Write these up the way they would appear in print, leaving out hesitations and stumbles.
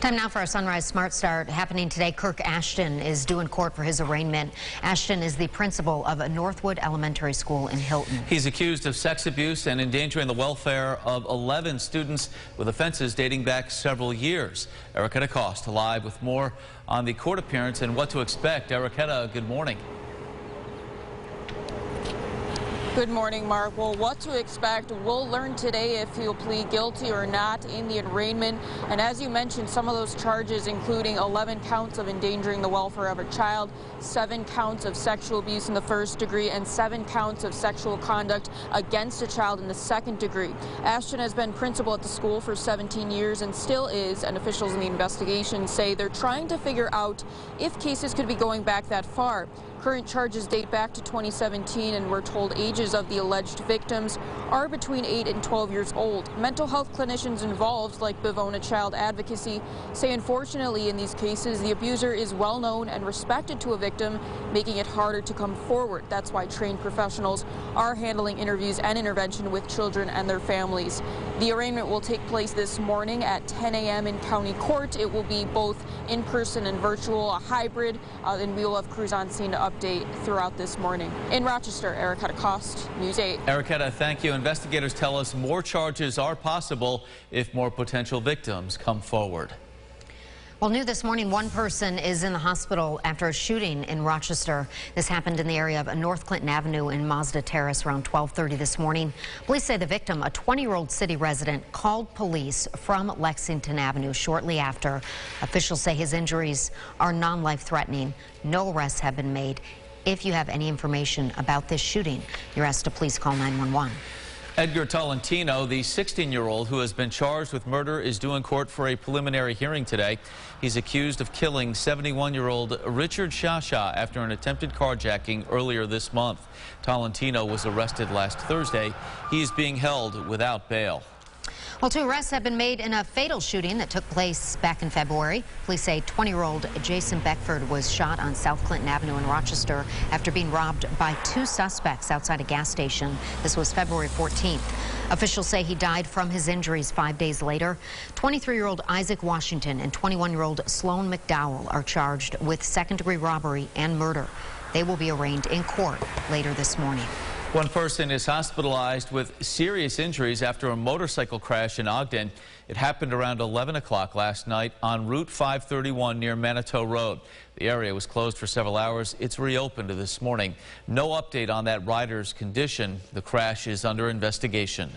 Time now for our Sunrise Smart Start. Happening today, Kirk Ashton is due in court for his arraignment. Ashton is the principal of a Northwood Elementary School in Hilton. He's accused of sex abuse and endangering the welfare of 11 students with offenses dating back several years. Erica Cost live with more on the court appearance and what to expect. Erica, good morning. Good morning, Mark. Well, what to expect, we'll learn today if he'll plead guilty or not in the arraignment. And as you mentioned, some of those charges including 11 counts of endangering the welfare of a child, 7 counts of sexual abuse in the first degree, and 7 counts of sexual conduct against a child in the second degree. Ashton has been principal at the school for 17 years and still is, and officials in the investigation say they're trying to figure out if cases could be going back that far. Current charges date back to 2017, and we're told ages of the alleged victims are between 8 and 12 years old. Mental health clinicians involved, like Bivona Child Advocacy, say unfortunately in these cases the abuser is well known and respected to a victim, making it harder to come forward. That's why trained professionals are handling interviews and intervention with children and their families. The arraignment will take place this morning at 10 a.m. in county court. It will be both in person and virtual, a hybrid, and we will have crews on scene to update throughout this morning. In Rochester, Erica Cost, News 8. Erica, thank you. Investigators tell us more charges are possible if more potential victims come forward. Well, new this morning, one person is in the hospital after a shooting in Rochester. This happened in the area of North Clinton Avenue in Mazda Terrace around 12:30 this morning. Police say the victim, a 20-year-old city resident, called police from Lexington Avenue shortly after. Officials say his injuries are non-life-threatening. No arrests have been made. If you have any information about this shooting, you're asked to please call 911. Edgar Tolentino, the 16-year-old who has been charged with murder, is due in court for a preliminary hearing today. He's accused of killing 71-year-old Richard Shasha after an attempted carjacking earlier this month. Tolentino was arrested last Thursday. He is being held without bail. Well, 2 arrests have been made in a fatal shooting that took place back in February. Police say 20-year-old Jason Beckford was shot on South Clinton Avenue in Rochester after being robbed by 2 suspects outside a gas station. This was February 14th. Officials say he died from his injuries 5 days later. 23-year-old Isaac Washington and 21-year-old Sloan McDowell are charged with second-degree robbery and murder. They will be arraigned in court later this morning. One person is hospitalized with serious injuries after a motorcycle crash in Ogden. It happened around 11 o'clock last night on Route 531 near Manitou Road. The area was closed for several hours. It's reopened this morning. No update on that rider's condition. The crash is under investigation.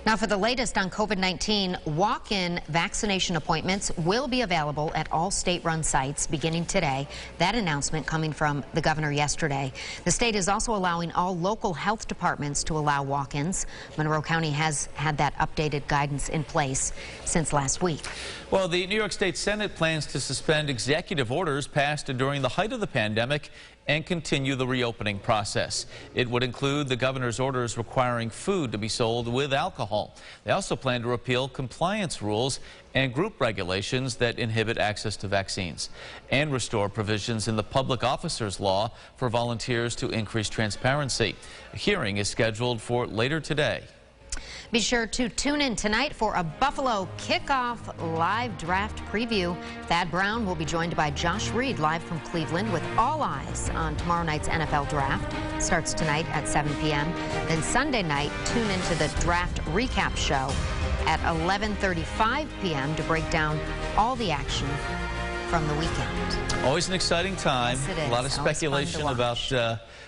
Now for the latest on COVID-19, walk-in vaccination appointments will be available at all state-run sites beginning today. That announcement coming from the governor yesterday. The state is also allowing all local health departments to allow walk-ins. Monroe County has had that updated guidance in place since last week. Well, the New York State Senate plans to suspend executive orders passed during the height of the pandemic and continue the reopening process. It would include the governor's orders requiring food to be sold with alcohol. They also plan to repeal compliance rules and group regulations that inhibit access to vaccines and restore provisions in the public officers law for volunteers to increase transparency. A hearing is scheduled for later today. Be sure to tune in tonight for a Buffalo kickoff live draft preview. Thad Brown will be joined by Josh Reed live from Cleveland with all eyes on tomorrow night's NFL draft. Starts tonight at 7 p.m. Then Sunday night, tune into the draft recap show at 11:35 p.m. to break down all the action from the weekend. Always an exciting time. Yes, it is. A lot of speculation about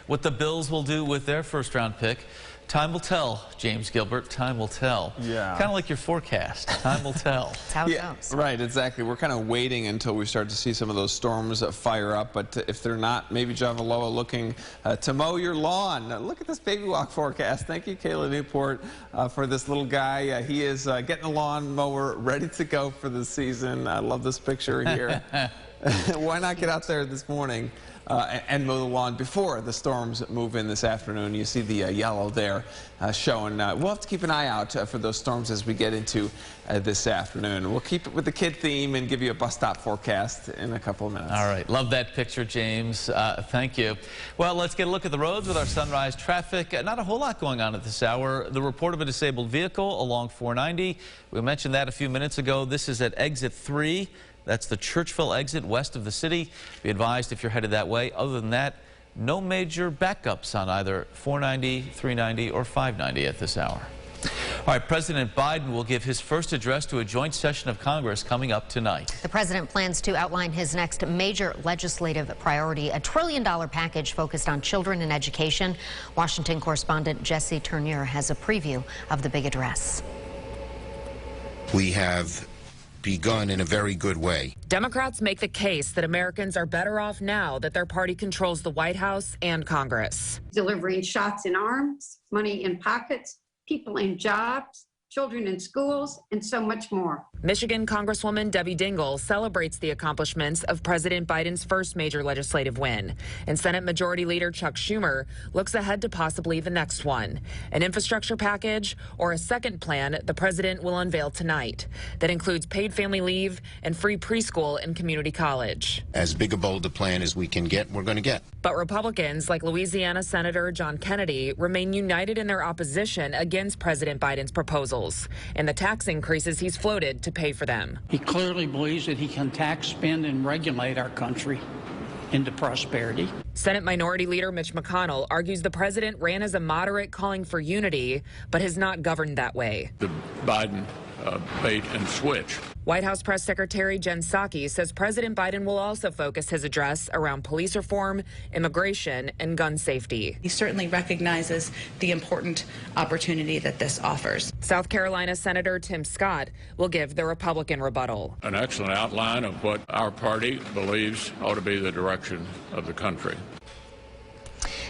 what the Bills will do with their first-round pick. Time will tell, James Gilbert. Time will tell. Yeah. Kind of like your forecast. Time will tell. That's how it goes. Right, exactly. We're kind of waiting until we start to see some of those storms fire up. But if they're not, maybe Javaloa looking to mow your lawn. Look at this baby walk forecast. Thank you, Kayla Newport, for this little guy. He is getting a lawn mower ready to go for the season. I love this picture here. Why not get out there this morning and mow the lawn before the storms move in this afternoon? You see the yellow there showing. We'll have to keep an eye out for those storms as we get into this afternoon. We'll keep it with the kid theme and give you a bus stop forecast in a couple of minutes. All right. Love that picture, James. Thank you. Well, let's get a look at the roads with our sunrise traffic. Not a whole lot going on at this hour. The report of a disabled vehicle along 490. We mentioned that a few minutes ago. This is at exit 3. That's the Churchville exit west of the city. Be advised if you're headed that way. Other than that, no major backups on either 490, 390, or 590 at this hour. All right, President Biden will give his first address to a joint session of Congress coming up tonight. The president plans to outline his next major legislative priority, a $1 trillion package focused on children and education. Washington correspondent Jesse Turnier has a preview of the big address. We have begun in a very good way. Democrats make the case that Americans are better off now that their party controls the White House and Congress. Delivering shots in arms, money in pockets, people in jobs, children in schools, and so much more. Michigan Congresswoman Debbie Dingell celebrates the accomplishments of President Biden's first major legislative win. And Senate Majority Leader Chuck Schumer looks ahead to possibly the next one, an infrastructure package or a second plan the president will unveil tonight that includes paid family leave and free preschool and community college. As big a bold a plan as we can get, we're going to get. But Republicans like Louisiana Senator John Kennedy remain united in their opposition against President Biden's proposals and the tax increases he's floated to pay for them. He clearly believes that he can tax, spend, and regulate our country into prosperity. Senate Minority Leader Mitch McConnell argues the president ran as a moderate calling for unity, but has not governed that way. The Biden bait and switch. White House Press Secretary Jen Psaki says President Biden will also focus his address around police reform, immigration, and gun safety. He certainly recognizes the important opportunity that this offers. South Carolina Senator Tim Scott will give the Republican rebuttal. An excellent outline of what our party believes ought to be the direction of the country.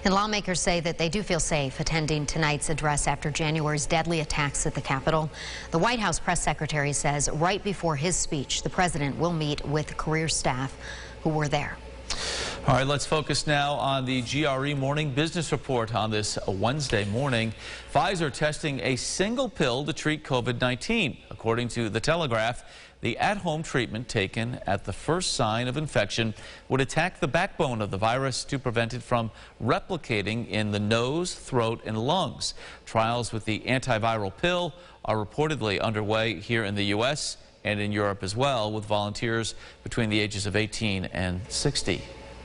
And lawmakers say that they do feel safe attending tonight's address after January's deadly attacks at the Capitol. The White House press secretary says right before his speech, the president will meet with career staff who were there. All right, let's focus now on the GRE Morning Business Report on this Wednesday morning. Pfizer testing a single pill to treat COVID-19. According to The Telegraph, the at-home treatment taken at the first sign of infection would attack the backbone of the virus to prevent it from replicating in the nose, throat, and lungs. Trials with the antiviral pill are reportedly underway here in the U.S. and in Europe as well, with volunteers between the ages of 18 and 60.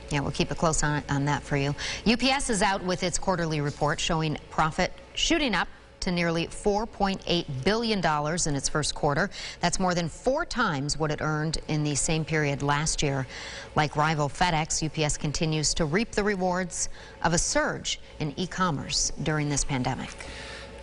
Yeah, we'll keep a close eye on that for you. UPS is out with its quarterly report showing profit shooting up to nearly $4.8 billion in its first quarter. That's more than 4 times what it earned in the same period last year. Like rival FedEx, UPS continues to reap the rewards of a surge in e-commerce during this pandemic.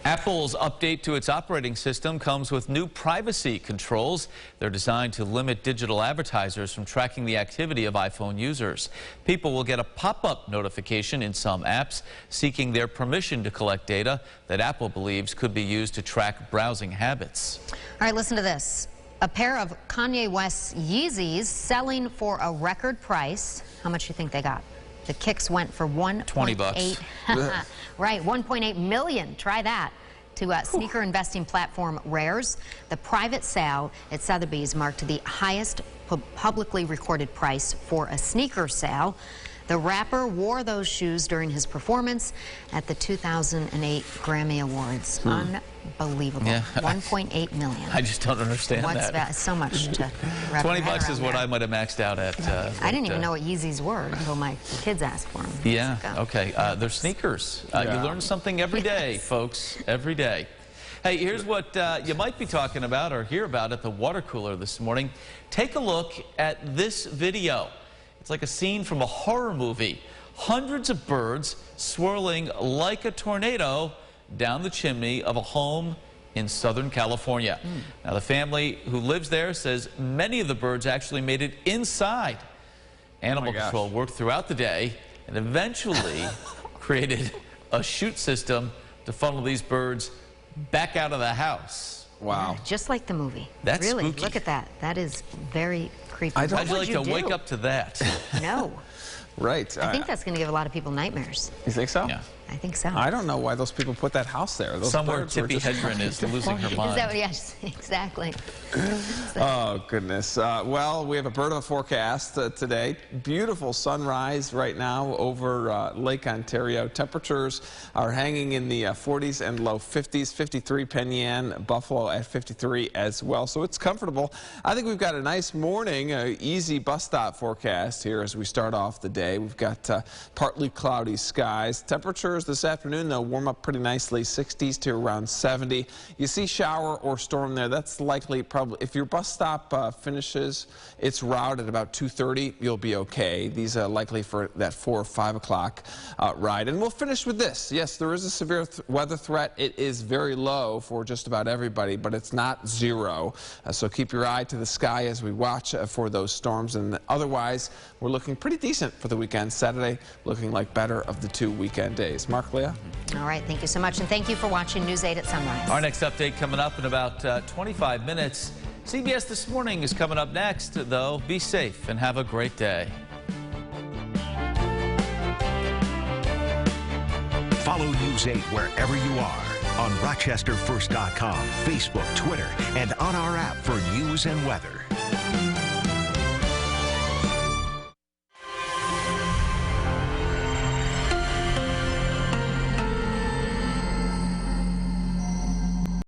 Apple's update to its operating system comes with new privacy controls. They're designed to limit digital advertisers from tracking the activity of iPhone users. People will get a pop-up notification in some apps seeking their permission to collect data that Apple believes could be used to track browsing habits. All right, listen to this. A pair of Kanye West's Yeezys selling for a record price. How much do you think they got? The kicks went for $1.8. Right, $1.8 million. Try that. To sneaker investing platform Rares. The private sale at Sotheby's marked the highest publicly recorded price for a sneaker sale. The rapper wore those shoes during his performance at the 2008 Grammy Awards. Unbelievable. Yeah. $1.8 million. I just don't understand that. So much to wrap $20 bucks is what I might have maxed out at. I didn't even know what Yeezys were until my kids asked for them. Yeah, okay. They're sneakers. You learn something every day, folks, every day. Hey, here's what you might be talking about or hear about at the water cooler this morning. Take a look at this video. It's like a scene from a horror movie. Hundreds of birds swirling like a tornado down the chimney of a home in Southern California. Now, the family who lives there says many of the birds actually made it inside. Animal control worked throughout the day and eventually created a chute system to funnel these birds back out of the house. Wow. Just like the movie. That's really, spooky. Look at that. That is very creepy. How'd What you would like to do? wake up to that? No. Right. I think that's going to give a lot of people nightmares. You think so? Yeah. I think so. I don't know why those people put that house there. Those Somewhere birds were Tippi just- Hedren is losing her mind. Is that what, yes, exactly. Oh, goodness. Well, we have a bird of a forecast today. Beautiful sunrise right now over Lake Ontario. Temperatures are hanging in the 40s and low 50s. 53 Penn Yan, Buffalo at 53 as well. So it's comfortable. I think we've got a nice morning, easy bus stop forecast here as we start off the day. We've got partly cloudy skies. Temperatures this afternoon, they'll warm up pretty nicely, 60s to around 70. You see shower or storm there. That's likely probably, if your bus stop finishes its route at about 2:30, you'll be okay. These are likely for that 4 or 5 o'clock ride. And we'll finish with this. Yes, there is a severe weather threat. It is very low for just about everybody, but it's not zero. So keep your eye to the sky as we watch for those storms. And otherwise, we're looking pretty decent for the weekend. Saturday looking like better of the 2 weekend days. Mark, Leah? All right, thank you so much, and thank you for watching News 8 at Sunrise. Our next update coming up in about 25 minutes. CBS This Morning is coming up next, though. Be safe and have a great day. Follow News 8 wherever you are on RochesterFirst.com, Facebook, Twitter, and on our app for news and weather.